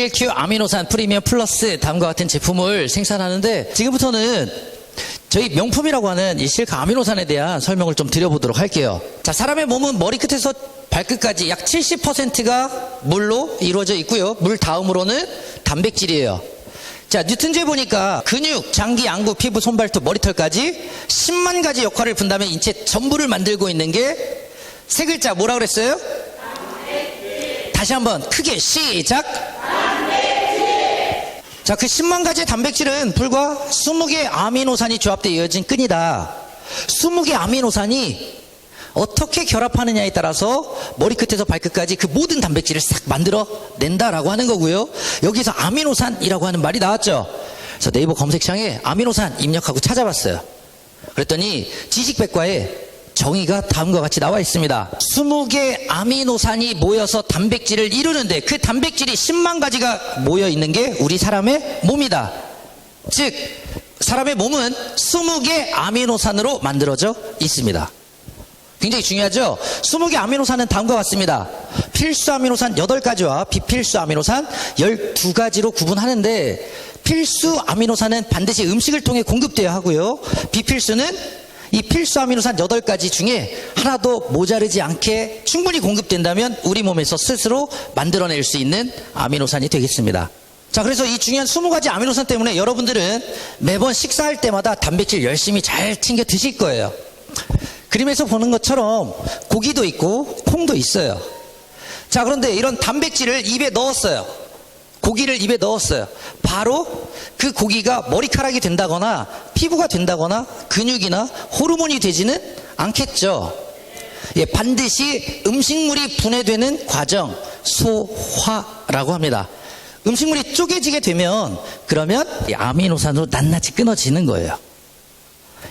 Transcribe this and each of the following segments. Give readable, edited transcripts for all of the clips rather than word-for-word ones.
CLQ 아미노산 프리미엄 플러스 다음과 같은 제품을 생산하는데, 지금부터는 저희 명품이라고 하는 이 실크 아미노산에 대한 설명을 좀 드려보도록 할게요. 자, 사람의 몸은 머리끝에서 발끝까지 약 70%가 물로 이루어져 있고요. 물 다음으로는 단백질이에요. 자, 뉴턴주에 보니까 근육, 장기, 안구, 피부, 손발톱, 머리털까지 10만 가지 역할을 분담해 인체 전부를 만들고 있는 게 세 글자 뭐라고 그랬어요? 단백질. 다시 한번 크게 시작. 단백질. 자, 그 10만 가지의 단백질은 불과 20개의 아미노산이 조합되어 이어진 끈이다. 20개의 아미노산이 어떻게 결합하느냐에 따라서 머리끝에서 발끝까지 그 모든 단백질을 싹 만들어낸다라고 하는 거고요. 여기서 아미노산이라고 하는 말이 나왔죠. 그래서 네이버 검색창에 아미노산 입력하고 찾아봤어요. 그랬더니 지식백과에 정의가 다음과 같이 나와 있습니다. 20개 아미노산이 모여서 단백질을 이루는데 그 단백질이 10만 가지가 모여 있는 게 우리 사람의 몸이다. 즉 사람의 몸은 20개 아미노산으로 만들어져 있습니다. 굉장히 중요하죠? 20개 아미노산은 다음과 같습니다. 필수 아미노산 8가지와 비필수 아미노산 12가지로 구분하는데, 필수 아미노산은 반드시 음식을 통해 공급되어야 하고요. 비필수는 이 필수 아미노산 8가지 중에 하나도 모자르지 않게 충분히 공급된다면 우리 몸에서 스스로 만들어낼 수 있는 아미노산이 되겠습니다. 자, 그래서 이 중요한 20가지 아미노산 때문에 여러분들은 매번 식사할 때마다 단백질 열심히 잘 챙겨 드실 거예요. 그림에서 보는 것처럼 고기도 있고 콩도 있어요. 자, 그런데 이런 단백질을 입에 넣었어요. 고기를 입에 넣었어요. 바로 그 고기가 머리카락이 된다거나 피부가 된다거나 근육이나 호르몬이 되지는 않겠죠. 예, 반드시 음식물이 분해되는 과정, 소화라고 합니다. 음식물이 쪼개지게 되면 그러면 이 아미노산으로 낱낱이 끊어지는 거예요.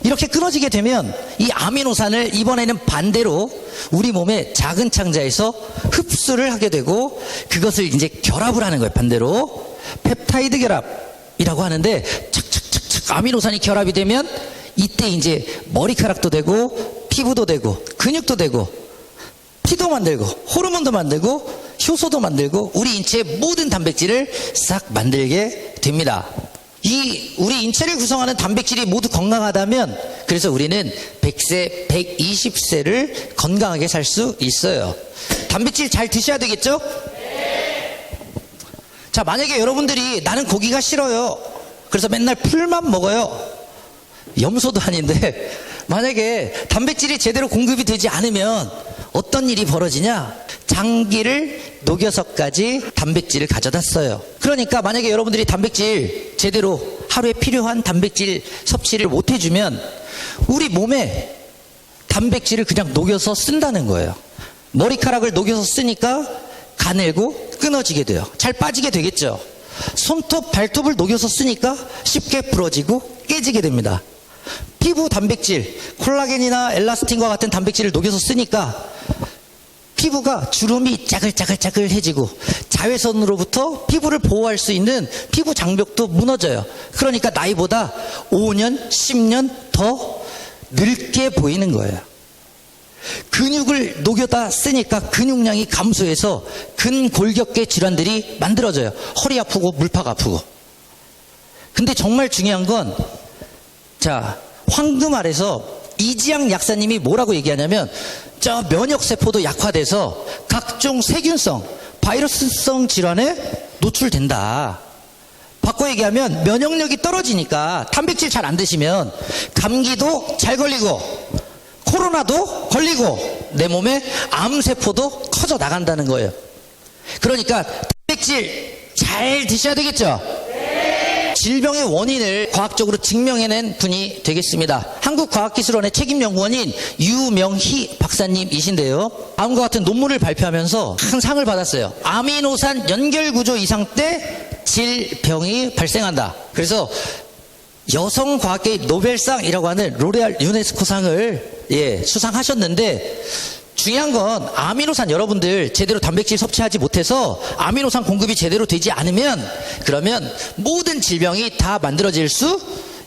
이렇게 끊어지게 되면 이 아미노산을 이번에는 반대로 우리 몸의 작은 창자에서 흡수를 하게 되고 그것을 이제 결합을 하는 거예요. 반대로 펩타이드 결합이라고 하는데 착착착착 아미노산이 결합이 되면 이때 이제 머리카락도 되고 피부도 되고 근육도 되고 피도 만들고 호르몬도 만들고 효소도 만들고 우리 인체의 모든 단백질을 싹 만들게 됩니다. 이 우리 인체를 구성하는 단백질이 모두 건강하다면 그래서 우리는 100세, 120세를 건강하게 살 수 있어요. 단백질 잘 드셔야 되겠죠? 네. 자, 만약에 여러분들이 나는 고기가 싫어요. 그래서 맨날 풀만 먹어요. 염소도 아닌데 만약에 단백질이 제대로 공급이 되지 않으면 어떤 일이 벌어지냐? 장기를 녹여서까지 단백질을 가져다 써요. 그러니까 만약에 여러분들이 단백질 제대로 하루에 필요한 단백질 섭취를 못 해주면 우리 몸에 단백질을 그냥 녹여서 쓴다는 거예요. 머리카락을 녹여서 쓰니까 가늘고 끊어지게 돼요. 잘 빠지게 되겠죠. 손톱, 발톱을 녹여서 쓰니까 쉽게 부러지고 깨지게 됩니다. 피부 단백질, 콜라겐이나 엘라스틴과 같은 단백질을 녹여서 쓰니까 피부가 주름이 짜글짜글짜글해지고 자외선으로부터 피부를 보호할 수 있는 피부 장벽도 무너져요. 그러니까 나이보다 5년, 10년 더 늙게 보이는 거예요. 근육을 녹여다 쓰니까 근육량이 감소해서 근골격계 질환들이 만들어져요. 허리 아프고 물팍 아프고. 근데 정말 중요한 건 자, 황금알에서 이지양 약사님이 뭐라고 얘기하냐면 저 면역세포도 약화돼서 각종 세균성, 바이러스성 질환에 노출된다. 바꿔 얘기하면 면역력이 떨어지니까 단백질 잘 안 드시면 감기도 잘 걸리고 코로나도 걸리고 내 몸에 암세포도 커져 나간다는 거예요. 그러니까 단백질 잘 드셔야 되겠죠? 질병의 원인을 과학적으로 증명해낸 분이 되겠습니다. 한국과학기술원의 책임연구원인 유명희 박사님이신데요. 다음과 같은 논문을 발표하면서 큰 상을 받았어요. 아미노산 연결구조 이상 때 질병이 발생한다. 그래서 여성과학계의 노벨상이라고 하는 로레알 유네스코상을 수상하셨는데 중요한 건 아미노산 여러분들 제대로 단백질 섭취하지 못해서 아미노산 공급이 제대로 되지 않으면 그러면 모든 질병이 다 만들어질 수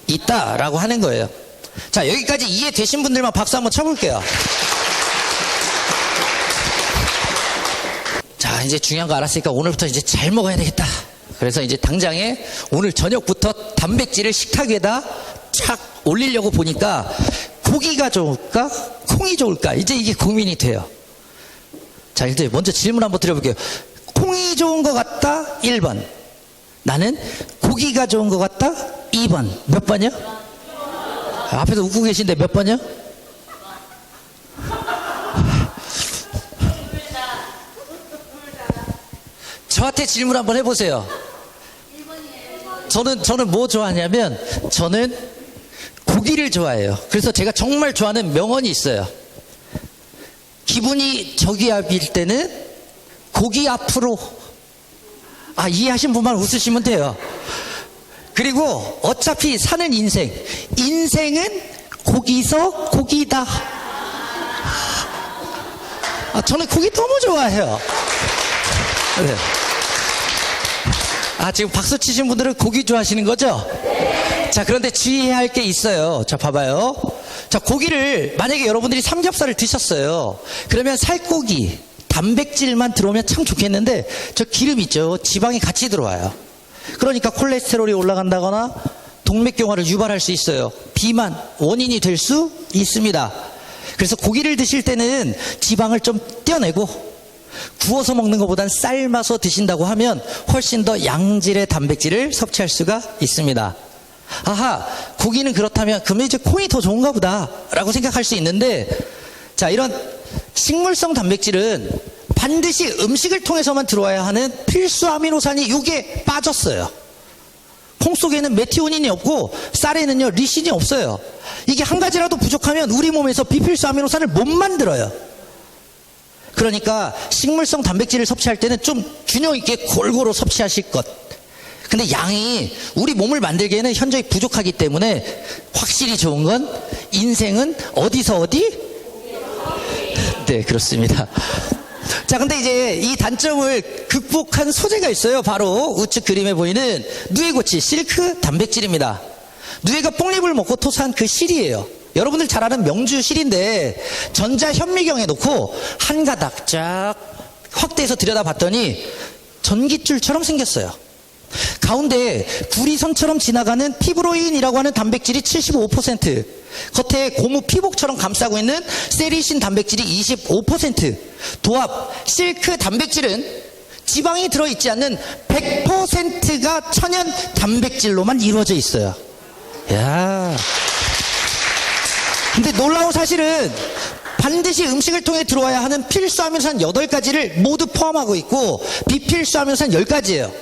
있다라고 하는 거예요. 자, 여기까지 이해되신 분들만 박수 한번 쳐볼게요. 자, 이제 중요한 거 알았으니까 오늘부터 이제 잘 먹어야 되겠다. 그래서 이제 당장에 오늘 저녁부터 단백질을 식탁 위에다 착 올리려고 보니까 고기가 좋을까? 콩이 좋을까? 이제 이게 고민이 돼요. 자, 이제 먼저 질문 한번 드려볼게요. 콩이 좋은 것 같다? 1번. 나는 고기가 좋은 것 같다? 2번. 몇 번이요? 앞에서 웃고 계신데 몇 번이요? 저한테 질문 한번 해보세요. 저는 뭐 좋아하냐면 저는 고기를 좋아해요. 그래서 제가 정말 좋아하는 명언이 있어요. 기분이 저기압일 때는 고기 앞으로. 이해하신 분만 웃으시면 돼요. 그리고 어차피 사는 인생은 고기서 고기다. 저는 고기 너무 좋아해요. 네. 지금 박수 치신 분들은 고기 좋아하시는 거죠? 자, 그런데 주의해야 할 게 있어요. 자, 봐봐요. 자, 고기를 만약에 여러분들이 삼겹살을 드셨어요. 그러면 살코기, 단백질만 들어오면 참 좋겠는데 저 기름 있죠? 지방이 같이 들어와요. 그러니까 콜레스테롤이 올라간다거나 동맥경화를 유발할 수 있어요. 비만 원인이 될 수 있습니다. 그래서 고기를 드실 때는 지방을 좀 떼어내고 구워서 먹는 것보단 삶아서 드신다고 하면 훨씬 더 양질의 단백질을 섭취할 수가 있습니다. 고기는 그렇다면 그러면 이제 콩이 더 좋은가 보다 라고 생각할 수 있는데, 자, 이런 식물성 단백질은 반드시 음식을 통해서만 들어와야 하는 필수 아미노산이 요게 빠졌어요. 콩 속에는 메티오닌이 없고 쌀에는요 리신이 없어요. 이게 한 가지라도 부족하면 우리 몸에서 비필수 아미노산을 못 만들어요. 그러니까 식물성 단백질을 섭취할 때는 좀 균형 있게 골고루 섭취하실 것. 근데 양이 우리 몸을 만들기에는 현저히 부족하기 때문에 확실히 좋은 건 인생은 어디서 어디? 네, 그렇습니다. 자, 근데 이제 이 단점을 극복한 소재가 있어요. 바로 우측 그림에 보이는 누에고치 실크 단백질입니다. 누에가 뽕잎을 먹고 토사한 그 실이에요. 여러분들 잘 아는 명주 실인데 전자현미경에 놓고 한 가닥 쫙 확대해서 들여다봤더니 전깃줄처럼 생겼어요. 가운데 구리선처럼 지나가는 피브로인이라고 하는 단백질이 75%, 겉에 고무 피복처럼 감싸고 있는 세리신 단백질이 25%, 도합 실크 단백질은 지방이 들어있지 않는 100%가 천연 단백질로만 이루어져 있어요. 야. 근데 놀라운 사실은 반드시 음식을 통해 들어와야 하는 필수 아미노산 8가지를 모두 포함하고 있고 비필수 아미노산 10가지예요.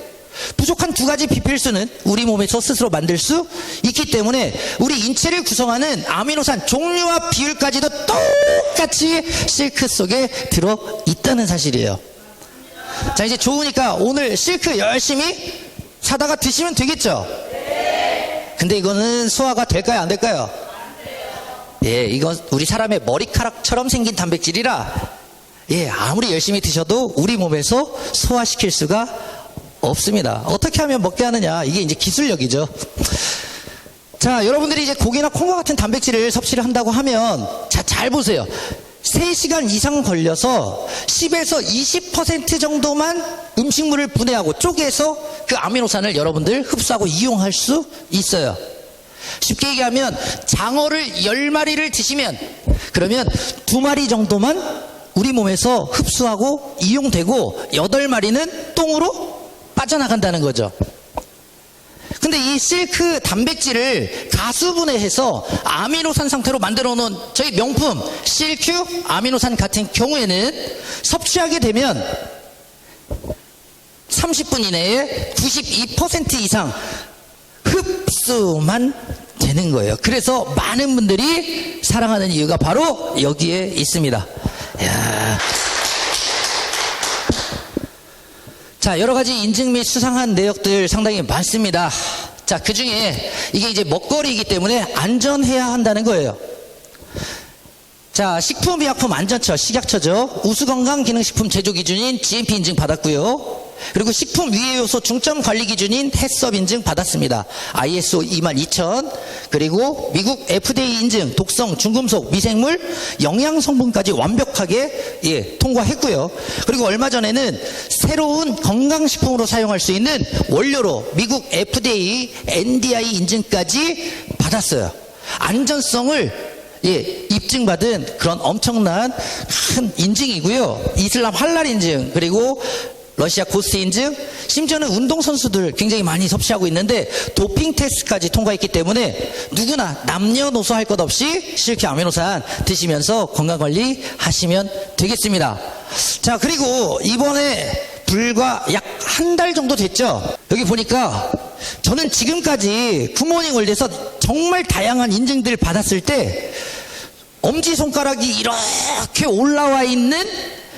부족한 2가지 비필수는 우리 몸에서 스스로 만들 수 있기 때문에 우리 인체를 구성하는 아미노산 종류와 비율까지도 똑같이 실크 속에 들어있다는 사실이에요. 자, 이제 좋으니까 오늘 실크 열심히 사다가 드시면 되겠죠? 근데 이거는 소화가 될까요? 안 될까요? 예, 이건 우리 사람의 머리카락처럼 생긴 단백질이라 아무리 열심히 드셔도 우리 몸에서 소화시킬 수가 없습니다. 어떻게 하면 먹게 하느냐, 이게 이제 기술력이죠. 자, 여러분들이 이제 고기나 콩과 같은 단백질을 섭취를 한다고 하면, 자, 잘 보세요. 3시간 이상 걸려서 10에서 20% 정도만 음식물을 분해하고 쪼개서 그 아미노산을 여러분들 흡수하고 이용할 수 있어요. 쉽게 얘기하면 장어를 10마리를 드시면 그러면 2마리 정도만 우리 몸에서 흡수하고 이용되고 8마리는 똥으로 빠져나간다는 거죠. 근데 이 실크 단백질을 가수분해해서 아미노산 상태로 만들어 놓은 저희 명품 실큐 아미노산 같은 경우에는 섭취하게 되면 30분 이내에 92% 이상 흡수만 되는 거예요. 그래서 많은 분들이 사랑하는 이유가 바로 여기에 있습니다. 이야. 자, 여러 가지 인증 및 수상한 내역들 상당히 많습니다. 자, 그 중에 이게 이제 먹거리이기 때문에 안전해야 한다는 거예요. 자, 식품의약품안전처, 식약처죠. 우수건강기능식품 제조기준인 GMP 인증 받았고요. 그리고 식품 위해 요소 중점 관리 기준인 해썹 인증 받았습니다. ISO 22000, 그리고 미국 FDA 인증, 독성, 중금속, 미생물, 영양 성분까지 완벽하게 통과했고요. 그리고 얼마 전에는 새로운 건강식품으로 사용할 수 있는 원료로 미국 FDA, NDI 인증까지 받았어요. 안전성을 입증받은 그런 엄청난 큰 인증이고요. 이슬람 할랄 인증, 그리고 러시아 고스트 인증, 심지어는 운동선수들 굉장히 많이 섭취하고 있는데 도핑 테스트까지 통과했기 때문에 누구나 남녀노소 할 것 없이 실크 아미노산 드시면서 건강관리 하시면 되겠습니다. 자, 그리고 이번에 불과 약 한 달 정도 됐죠. 여기 보니까 저는 지금까지 굿모닝 월드에서 정말 다양한 인증들 받았을 때 엄지손가락이 이렇게 올라와 있는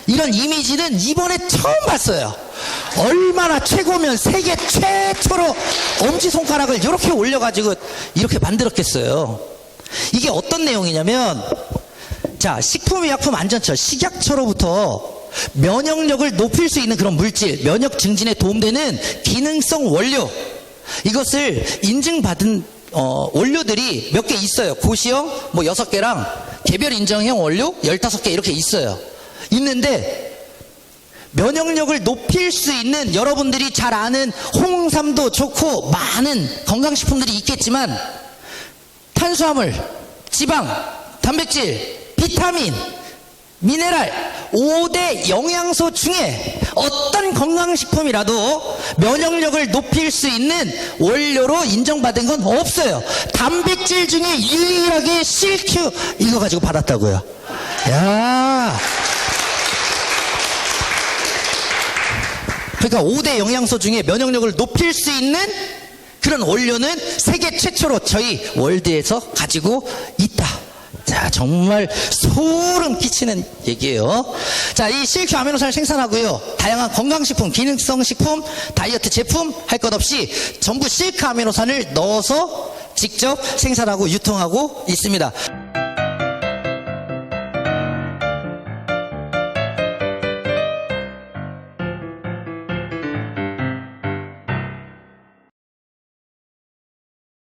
이런 이미지는 이번에 처음 봤어요. 얼마나 최고면 세계 최초로 엄지손가락을 이렇게 올려가지고 이렇게 만들었겠어요. 이게 어떤 내용이냐면, 자, 식품의약품안전처 식약처로부터 면역력을 높일 수 있는 그런 물질, 면역 증진에 도움되는 기능성 원료, 이것을 인증받은 원료들이 몇 개 있어요. 고시형 6개랑 개별 인정형 원료 15개 이렇게 있어요. 있는데 면역력을 높일 수 있는, 여러분들이 잘 아는 홍삼도 좋고 많은 건강식품들이 있겠지만 탄수화물, 지방, 단백질, 비타민, 미네랄 5대 영양소 중에 어떤 건강식품이라도 면역력을 높일 수 있는 원료로 인정받은 건 없어요. 단백질 중에 유일하게 실큐 이거 가지고 받았다고요. 야, 그러니까 5대 영양소 중에 면역력을 높일 수 있는 그런 원료는 세계 최초로 저희 월드에서 가지고 있다. 자, 정말 소름 끼치는 얘기예요. 자, 이 실큐 아미노산을 생산하고요, 다양한 건강식품, 기능성 식품, 다이어트 제품 할 것 없이 전부 실크 아미노산을 넣어서 직접 생산하고 유통하고 있습니다.